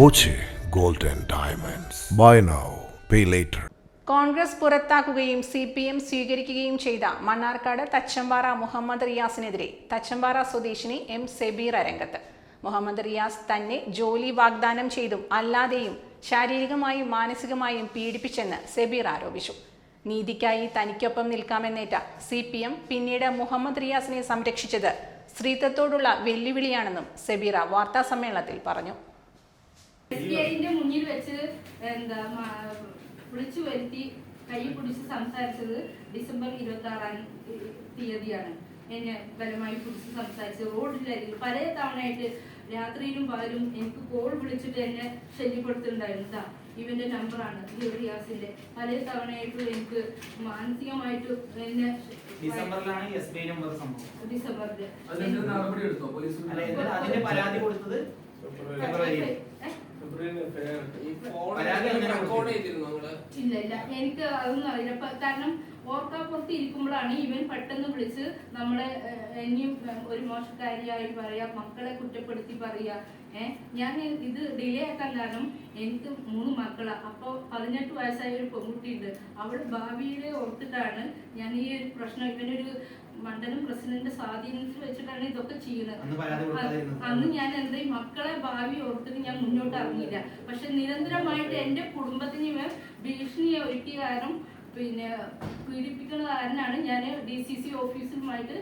Boche gold and diamonds. Buy now pay later. Congress പുറത്താക്കുകയും CPM സ്വീകരിക്കുകയും ചെയ്ത മണ്ണാർക്കാട് തച്ചമ്പാറ മുഹമ്മദ് റിയാസിനെതിരെ തച്ചമ്പാറ സ്വദേശിനി M. സെബീറ രംഗത്ത്. മുഹമ്മദ് റിയാസ് തന്നെ ജോലി വാഗ്ദാനം ചെയ്തും അല്ലാതെയും ശാരീരികമായും മാനസികമായും പീഡിപ്പിച്ചെന്ന് സെബീർ ആരോപിച്ചു. നീതിക്കായി തനിക്കൊപ്പം നിൽക്കാമെന്നേറ്റ CPM പിന്നീട് മുഹമ്മദ് റിയാസിനെ സംരക്ഷിച്ചത് സ്ത്രീത്വത്തോടുള്ള വെല്ലുവിളിയാണെന്നും സെബീറ വാർത്താസമ്മേളനത്തിൽ പറഞ്ഞു. മുന്നിൽ വെച്ച് വിളിച്ചു വരുത്തി കൈ പിടിച്ച് സംസാരിച്ചത് ഡിസംബർ 26-ാം തീയതിയാണ്. എന്നെ ബലമായി പിടിച്ച് സംസാരിച്ചത് റോഡിലായിരുന്നു. പല തവണയായിട്ട് രാത്രിയിലും പകലും എനിക്ക് കോൾ വിളിച്ചിട്ട് എന്നെ ശല്യപ്പെടുത്തുന്നുണ്ടായിരുന്നു. ഇവന്റെ നമ്പറാണ് റിയാസിന്റെ. പല തവണയായിട്ടും എനിക്ക് മാനസികമായിട്ട് എന്നെ ഇല്ല എനിക്ക് അതൊന്നും അറിയില്ല. കാരണം ഓർക്കാപ്പുറത്ത് ഇരിക്കുമ്പോഴാണ് ഇവൻ പെട്ടെന്ന് വിളിച്ച് നമ്മളെ ഇനിയും ഒരു മോശക്കാരിയായി പറയാ, മക്കളെ കുറ്റപ്പെടുത്തി പറയാ. ഞാൻ ഇത് ഡിലേ ആക്കാൻ കാരണം എനിക്ക് 3 മക്കളാ. അപ്പോൾ 18 വയസ്സായ ഒരു പെൺകുട്ടിയുണ്ട്. അവളുടെ ഭാവിയിലെ ഓർത്തിട്ടാണ് ഞാൻ ഈ ഒരു പ്രശ്നം, ഇവനൊരു മണ്ഡലം പ്രസിഡന്റ് സ്വാധീനത്തിൽ വെച്ചിട്ടാണ് ഇതൊക്കെ ചെയ്യുന്നത്. അന്ന് ഞാൻ എന്തായാലും മക്കളെ ഭാവി ഓർത്തിട്ട് ഞാൻ മുന്നോട്ട് ഇറങ്ങിയില്ല. പക്ഷെ നിരന്തരമായിട്ട് എന്റെ കുടുംബത്തിന് ഇവൻ ഭീഷണിയെ ഒരുക്കിയ കാരണം, പീഡിപ്പിക്കുന്ന കാരനാണ് ഞാൻ DCC ഓഫീസുമായിട്ട്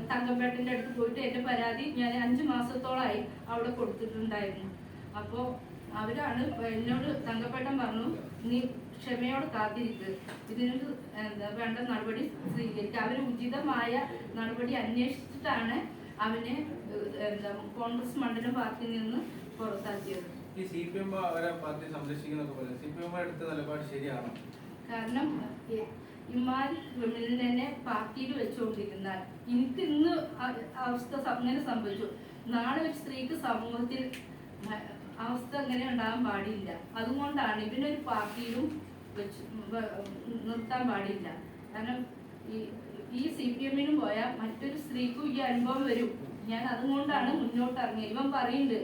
തങ്കമ്പേട്ടൻ്റെ അടുത്ത് പോയിട്ട് എൻ്റെ പരാതി ഞാൻ 5 മാസത്തോളമായി അവിടെ കൊടുത്തിട്ടുണ്ടായിരുന്നു. അപ്പോൾ അവരാണ് എന്നോട് തങ്കപ്പേട്ടൻ പറഞ്ഞു, നീ ക്ഷമയോട് കാത്തിരിക്ക്, ഇതിനൊരു വേണ്ട നടപടി സ്വീകരിക്കുക. അവർ ഉചിതമായ നടപടി അന്വേഷിച്ചിട്ടാണ് അവനെ കോൺഗ്രസ് മണ്ഡലം പാർട്ടിയിൽ നിന്ന് പുറത്താക്കിയത്. ഈ CPM അവരെ പാർട്ടി സംരക്ഷിക്കുന്നൊക്കെ പോലെ CPM എടുത്ത നിലപാട് ശരിയാണോ? കാരണം ഇമാൻ ക്രിമിനലിനെ പാർട്ടിയിൽ വെച്ചുകൊണ്ടിരുന്നാൽ എനിക്ക് ഇന്ന് അവസ്ഥ അങ്ങനെ സംഭവിച്ചു. നാളെ ഒരു സ്ത്രീക്ക് സമൂഹത്തിൽ അവസ്ഥ അങ്ങനെ ഉണ്ടാകാൻ പാടില്ല. അതുകൊണ്ടാണ് ഇവനൊരു പാർട്ടിയിലും വെച്ച് നിർത്താൻ പാടില്ല. കാരണം ഈ CPM-നും പോയാൽ മറ്റൊരു സ്ത്രീക്കും ഈ അനുഭവം വരും. ഞാൻ അതുകൊണ്ടാണ് മുന്നോട്ട് ഇറങ്ങിയത്. ഇവൻ പറയുന്നുണ്ട്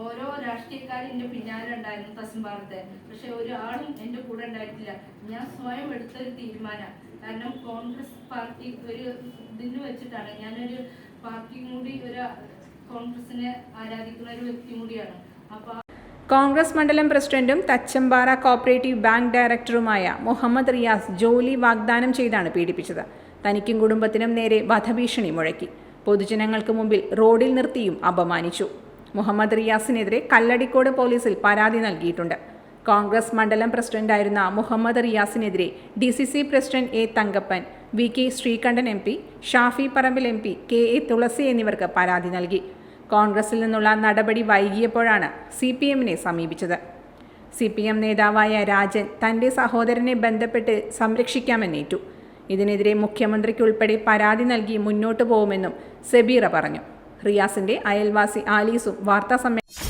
ഓരോ രാഷ്ട്രീയക്കാരും എൻ്റെ പിന്നാലെ ഉണ്ടായിരുന്നു തച്ചമ്പാറത്തെ, പക്ഷെ ഒരാളും എൻ്റെ കൂടെ ഉണ്ടായിട്ടില്ല. ഞാൻ സ്വയം എടുത്തൊരു തീരുമാനം. കാരണം കോൺഗ്രസ് പാർട്ടി ഒരു ഇതിന് വെച്ചിട്ടാണ്, ഞാനൊരു പാർട്ടി കൂടി, ഒരു കോൺഗ്രസിനെ ആരാധിക്കുന്ന ഒരു വ്യക്തി കൂടിയാണ്. അപ്പോൾ കോൺഗ്രസ് മണ്ഡലം പ്രസിഡന്റും തച്ചമ്പാറ കോപ്പറേറ്റീവ് ബാങ്ക് ഡയറക്ടറുമായ മുഹമ്മദ് റിയാസ് ജോലി വാഗ്ദാനം ചെയ്താണ് പീഡിപ്പിച്ചത്. തനിക്കും കുടുംബത്തിനും നേരെ വധഭീഷണി മുഴക്കി. പൊതുജനങ്ങൾക്ക് മുമ്പിൽ റോഡിൽ നിർത്തിയും അപമാനിച്ചു. മുഹമ്മദ് റിയാസിനെതിരെ കല്ലടിക്കോട് പോലീസിൽ പരാതി നൽകിയിട്ടുണ്ട്. കോൺഗ്രസ് മണ്ഡലം പ്രസിഡന്റായിരുന്ന മുഹമ്മദ് റിയാസിനെതിരെ DCC president A. Thankappan, VK Sreekandan MP, Shafi Parambil MP, KA Thulasi എന്നിവർക്ക് പരാതി നൽകി. കോൺഗ്രസിൽ നിന്നുള്ള നടപടി വൈകിയപ്പോഴാണ് CPM-നെ സമീപിച്ചത്. CPM നേതാവായ രാജൻ തൻ്റെ സഹോദരനെ ബന്ധപ്പെട്ട് സംരക്ഷിക്കാമെന്നേറ്റു. ഇതിനെതിരെ മുഖ്യമന്ത്രിക്കുൾപ്പെടെ പരാതി നൽകി മുന്നോട്ടു പോകുമെന്നും സെബീറ പറഞ്ഞു. റിയാസിന്റെ അയൽവാസി ആലീസും വാർത്താസമ്മേളനം